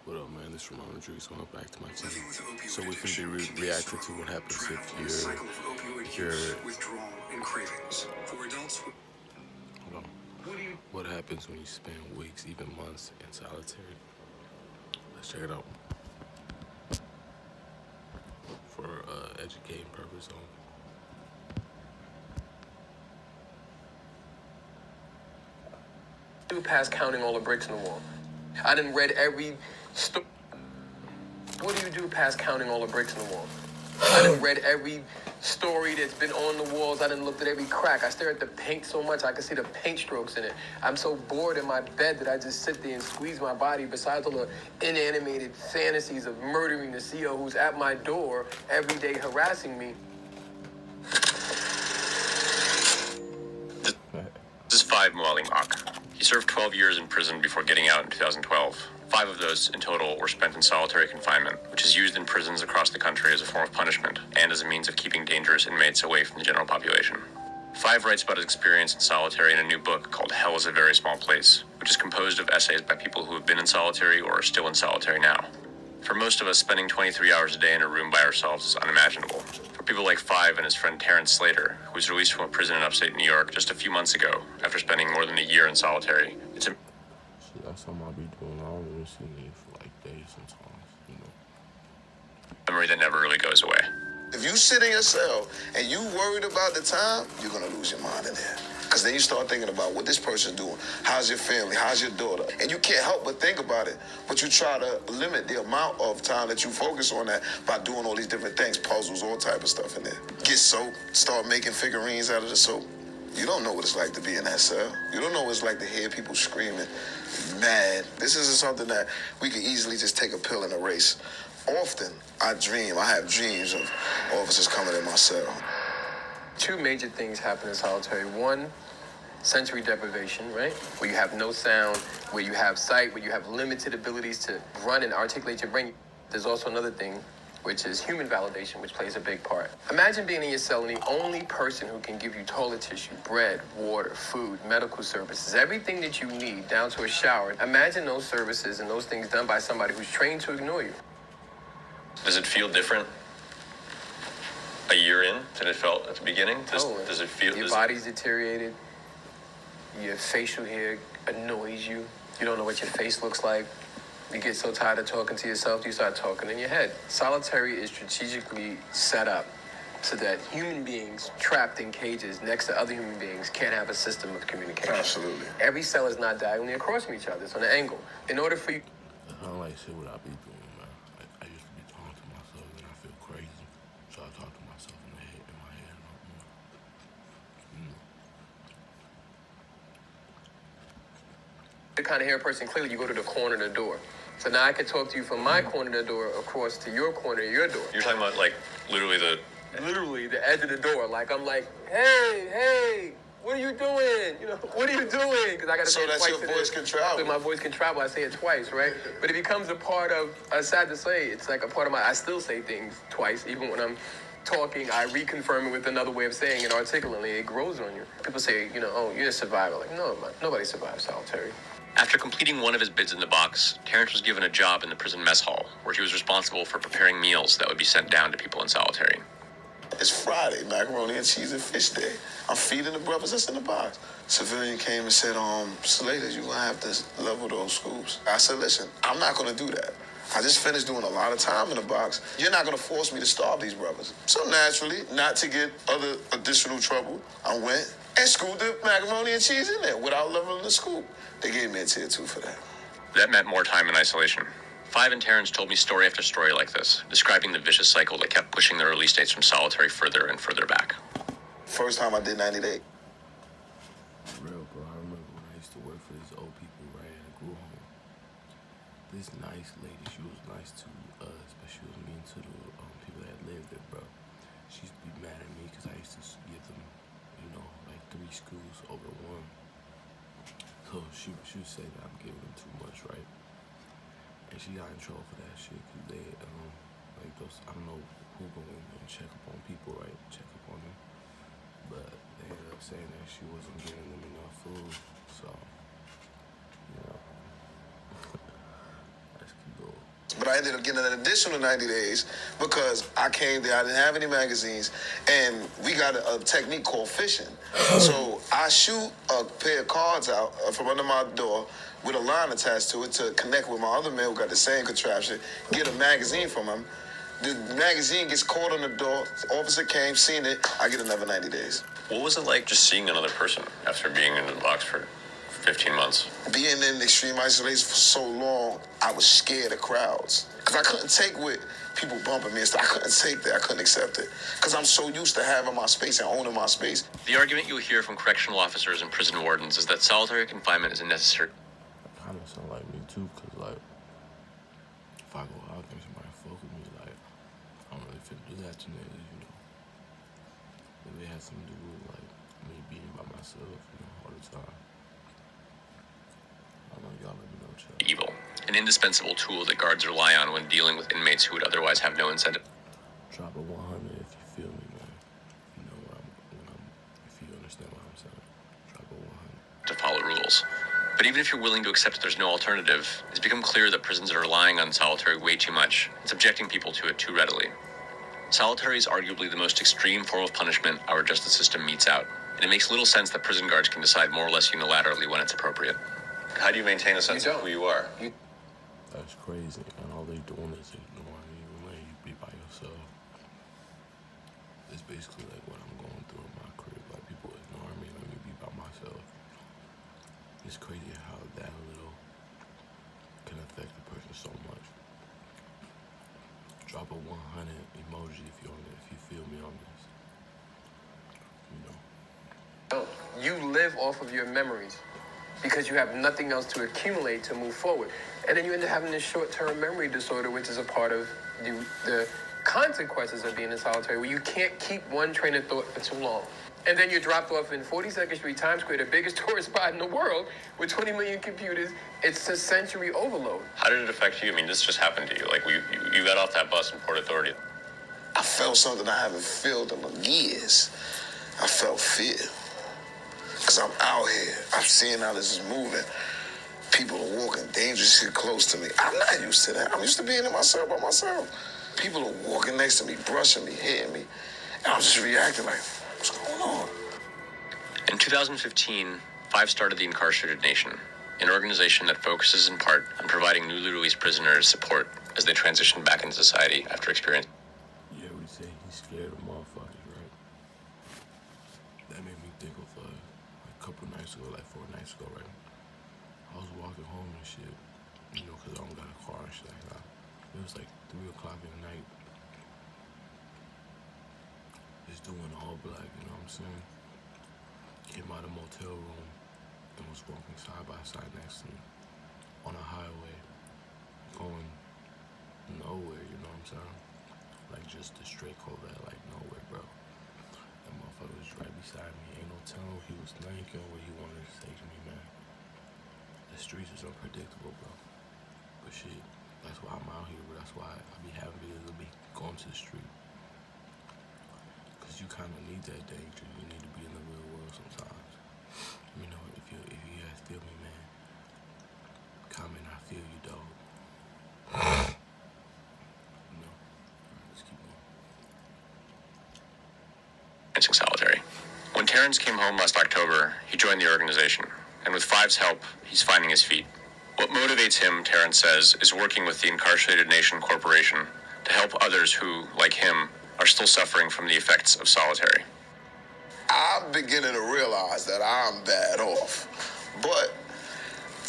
What up, man? This is Sledrorodriguez. Welcome back to my channel. So we can be reacting to what happens if you're withdrawal and cravings. For adults, hold on. What happens when you spend weeks, even months in solitary? Let's check it out. For educating purpose only. Past counting all the bricks in the wall. I done read every story. What do you do past counting all the bricks in the wall? I done read every story that's been on the walls. I done looked at every crack. I stare at the paint so much I can see the paint strokes in it. I'm so bored in my bed that I just sit there and squeeze my body besides all the inanimated fantasies of murdering the CEO who's at my door every day harassing me. This is 5 Muali Mak. He served 12 years in prison before getting out in 2012. 5 of those in total were spent in solitary confinement, which is used in prisons across the country as a form of punishment and as a means of keeping dangerous inmates away from the general population. 5 writes about his experience in solitary in a new book called Hell is a Very Small Place, which is composed of essays by people who have been in solitary or are still in solitary now. For most of us, spending 23 hours a day in a room by ourselves is unimaginable. For people like 5 and his friend Terrence Slater, who was released from a prison in upstate New York just a few months ago after spending more than a year in solitary, it's a That's something I'll be doing. I don't really see me for like days sometimes, you know. memory that never really goes away. If you sit in your cell and you worried about the time, you're going to lose your mind in there. Because then you start thinking about what this person's doing. How's your family? How's your daughter? And you can't help but think about it. But you try to limit the amount of time that you focus on that by doing all these different things, puzzles, all type of stuff in there. Get soap, start making figurines out of the soap. You don't know what it's like to be in that cell. You don't know what it's like to hear people screaming, mad. This isn't something that we could easily just take a pill and erase. Often, I have dreams of officers coming in my cell. 2 major things happen in solitary. 1, sensory deprivation, right? Where you have no sound, where you have sight, where you have limited abilities to run and articulate your brain. There's also another thing, which is human validation, which plays a big part. Imagine being in your cell and the only person who can give you toilet tissue, bread, water, food, medical services, everything that you need down to a shower. Imagine those services and those things done by somebody who's trained to ignore you. Does it feel different a year in than it felt at the beginning? Does it feel... Your body's deteriorated. Your facial hair annoys you. You don't know what your face looks like. You get so tired of talking to yourself, you start talking in your head. Solitary is strategically set up so that human beings trapped in cages next to other human beings can't have a system of communication. Absolutely. Every cell is not diagonally across from each other. It's on an angle. In order for you... I don't like shit what I be doing, man. I used to be talking to myself and I feel crazy. So I talk to myself in my head. To kind of hear a person clearly, you go to the corner of the door. So now I can talk to you from my corner of the door across to your corner of your door. You're talking about, like, literally the edge of the door. Like, I'm like, hey, what are you doing? You know, what are you doing? Because I got to say it twice. So that your voice can travel. So my voice can travel. I say it twice, right? But it becomes a part of, sad to say, it's like a part of I still say things twice, even when I'm talking, I reconfirm it with another way of saying it articulately. It grows on you. People say, oh, you're a survivor. Like, no, man, nobody survives solitary. After completing one of his bids in the box, Terrence was given a job in the prison mess hall, where he was responsible for preparing meals that would be sent down to people in solitary. It's Friday, macaroni and cheese and fish day. I'm feeding the brothers that's in the box. Civilian came and said, Slater, you're going to have to level those scoops. I said, listen, I'm not going to do that. I just finished doing a lot of time in the box. You're not going to force me to starve these brothers. So naturally, not to get other additional trouble, I went and scooped the macaroni and cheese in there without leveling the scoop. They gave me a tier 2 for that. That meant more time in isolation. 5 and Terrence told me story after story like this, describing the vicious cycle that kept pushing their release dates from solitary further and further back. First time I did 90 days. Real, bro. I remember when I used to work for these old people right at a group home. This nice lady, she was nice to us, but she was mean to the people that lived there, bro. She used to be mad at me because I used to give them, like 3 scoops over 1. So she would say that I'm giving them too much, right? And she got in trouble for that shit because they, like those, I don't know who go in and check up on people, right? Check up on them. But they ended up saying that she wasn't giving them enough food. So, let's keep going. But I ended up getting an additional 90 days because I came there, I didn't have any magazines, and we got a technique called fishing. So I shoot a pair of cards out from under my door with a line attached to it to connect with my other man who got the same contraption, get a magazine from him. The magazine gets caught on the door, the officer came, seen it, I get another 90 days. What was it like just seeing another person after being in the box for 15 months? Being in extreme isolation for so long, I was scared of crowds. Because I couldn't take with people bumping me and stuff. I couldn't take that. I couldn't accept it. Because I'm so used to having my space and owning my space. The argument you'll hear from correctional officers and prison wardens is that solitary confinement is a necessary. That kind of sound like me too, because, like, if I go out there, somebody fuck with me, like, I don't really fit to do that to niggas, you know. Maybe it has something to do with, like, me being by myself, you know, all the time. I don't know, y'all let me know, child. Evil, an indispensable tool that guards rely on when dealing with inmates who would otherwise have no incentive. Drop a 100 if you feel me, man. You know what if you understand what I'm saying. Drop a 100. To follow rules. But even if you're willing to accept that there's no alternative, it's become clear that prisons are relying on solitary way too much and subjecting people to it too readily. Solitary is arguably the most extreme form of punishment our justice system metes out, and it makes little sense that prison guards can decide more or less unilaterally when it's appropriate. How do you maintain a sense of who you are? That's crazy, and all they doing is ignoring you and letting you be by yourself. It's basically like what I'm going through in my career, like people ignoring me, let me be by myself. It's crazy how that little can affect a person so much. Drop a 100 emoji if you feel me on this. You know. You live off of your memories because you have nothing else to accumulate to move forward. And then you end up having this short-term memory disorder, which is a part of the consequences of being in solitary, where you can't keep one train of thought for too long. And then you're dropped off in 42nd Street, Times Square, the biggest tourist spot in the world, with 20 million computers. It's a sensory overload. How did it affect you? I mean, this just happened to you. Like, you got off that bus in Port Authority. I felt something I haven't felt in years. I felt fear. Because I'm out here. I'm seeing how this is moving. People are walking dangerously close to me. I'm not used to that. I'm used to being in my cell by myself. People are walking next to me, brushing me, hitting me. And I'm just reacting like, what's going on? In 2015, Five started the Incarcerated Nation, an organization that focuses in part on providing newly released prisoners support as they transition back into society after experience. Yeah, we say he's scared of motherfuckers, right? That made me think of a couple nights ago, like 4 nights ago, right? I was walking home and shit, you know, because I don't got a car and shit like that. It was like 3 o'clock in the night. Just doing all black, you know what I'm saying? Came out of the motel room and was walking side by side next to me on a highway, going nowhere, you know what I'm saying? Like just the straight Corvette, like nowhere, bro. That motherfucker was right beside me. Ain't no telling what he was thinking, what he wanted to say to me, man. The streets is unpredictable, bro. But shit, that's why I'm out here, bro. That's why I be having videos of me going to the street. Cause you kind of need that danger. You need to be in the real world sometimes. You know, if you guys feel me, man, comment I feel you, dog. No, let's keep going. Solitary. When Terrence came home last October, he joined the organization, and with Five's help, he's finding his feet. What motivates him, Terrence says, is working with the Incarcerated Nation Corporation to help others who, like him, are still suffering from the effects of solitary. I'm beginning to realize that I'm bad off, but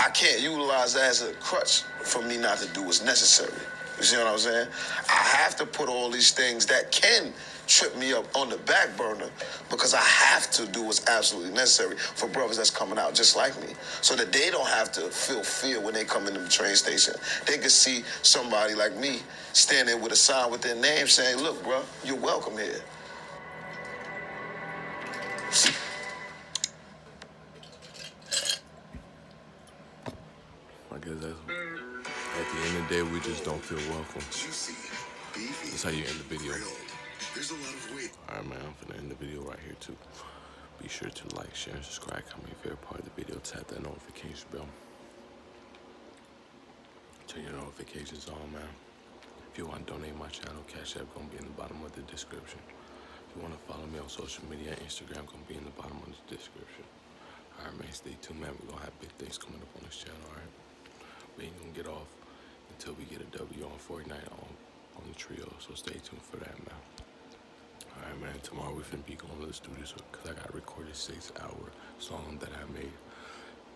I can't utilize that as a crutch for me not to do what's necessary. You see what I'm saying? I have to put all these things that can trip me up on the back burner because I have to do what's absolutely necessary for brothers that's coming out just like me, so that they don't have to feel fear when they come into the train station. They can see somebody like me standing with a sign with their name saying, look, bro, you're welcome here. I guess that's, at the end of the day, we just don't feel welcome. That's how you end the video. Alright, man, I'm finna end the video right here, too. Be sure to like, share, and subscribe. Comment your favorite part of the video. Tap that notification bell. Turn your notifications on, man. If you want to donate my channel, CashApp gonna be in the bottom of the description. If you want to follow me on social media, Instagram gonna be in the bottom of the description. Alright, man, stay tuned, man. We're gonna have big things coming up on this channel, alright? We ain't gonna get off until we get a W on Fortnite on the trio, so stay tuned for that, man. Alright, man, tomorrow we finna be going to the studio because I got a recorded 6-hour song that I made.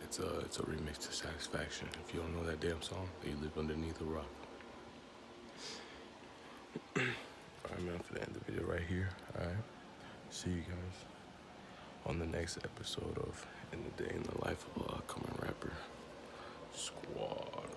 It's a remix to Satisfaction. If you don't know that damn song, then you live underneath a rock. Alright, man, for the end of the video right here. Alright, see you guys on the next episode of In the Day in the Life of a Upcoming Rapper Squad.